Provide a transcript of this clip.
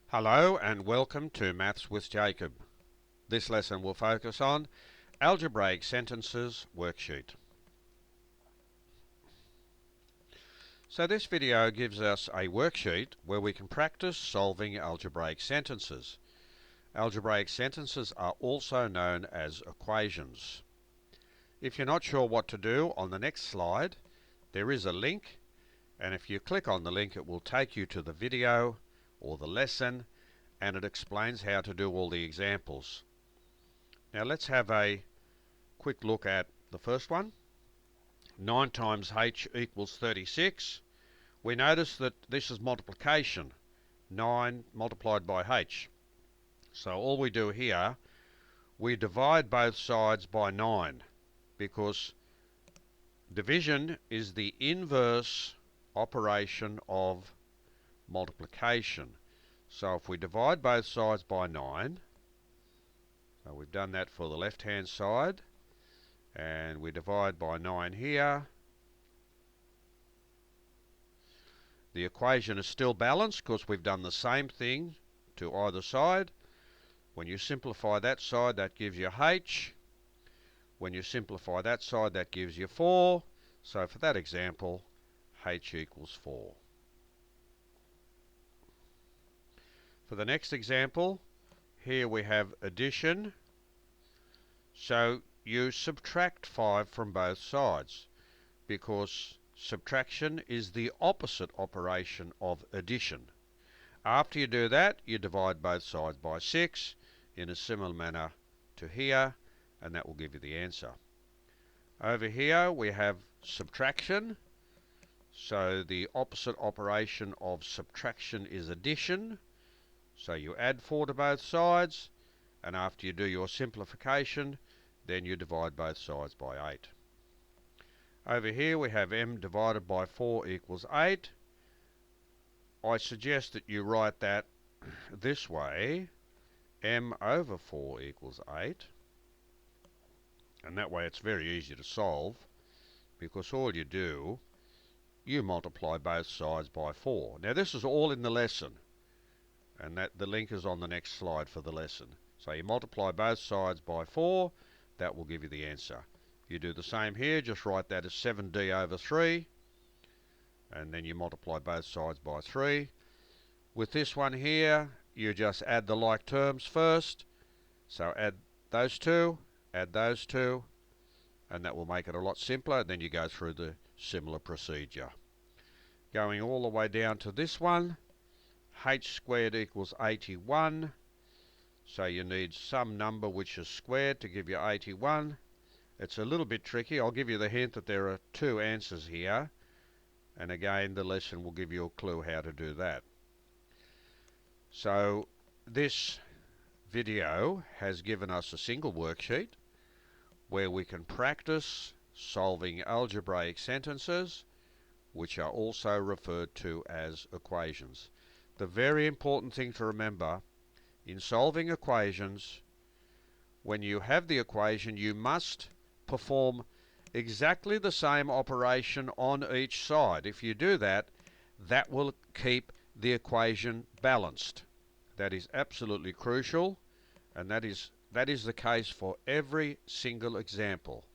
Hello and welcome to Maths with Jacob. This lesson will focus on Algebraic Sentences Worksheet. So this video gives us a worksheet where we can practice solving algebraic sentences. Algebraic sentences are also known as equations. If you're not sure what to do, on the next slide there is a link, and if you click on the link it will take you to the video or the lesson, and it explains how to do all the examples. Now let's have a quick look at the first one. 9 times h equals 36. We notice that this is multiplication. 9 multiplied by h. So all we do here, we divide both sides by 9, because division is the inverse operation of multiplication. So if we divide both sides by 9, so we've done that for the left hand side, and we divide by 9 here, the equation is still balanced because we've done the same thing to either side. When you simplify that side, that gives you h. When you simplify that side, that gives you 4. So for that example, h equals 4. For the next example, here we have addition. So you subtract 5 from both sides, because subtraction is the opposite operation of addition. After you do that, you divide both sides by 6 in a similar manner to here, and that will give you the answer. Over here we have subtraction. So the opposite operation of subtraction is addition. So you add 4 to both sides, and after you do your simplification, then you divide both sides by 8. Over here we have m divided by 4 equals 8. I suggest that you write that this way: m over 4 equals 8. And that way it's very easy to solve, because all you do, you multiply both sides by 4. Now this is all in the lesson, and that the link is on the next slide for the lesson. So you multiply both sides by 4, that will give you the answer. You do the same here, just write that as 7d over 3, and then you multiply both sides by 3. With this one here, you just add the like terms first. So add those two, and that will make it a lot simpler. Then you go through the similar procedure. Going all the way down to this one, h squared equals 81. So you need some number which is squared to give you 81. It's a little bit tricky. I'll give you the hint that there are 2 answers here, and again the lesson will give you a clue how to do that. So this video has given us a single worksheet where we can practice solving algebraic sentences, which are also referred to as equations. The very important thing to remember in solving equations, when you have the equation, you must perform exactly the same operation on each side. If you do that, that will keep the equation balanced. That is absolutely crucial, and that is the case for every single example.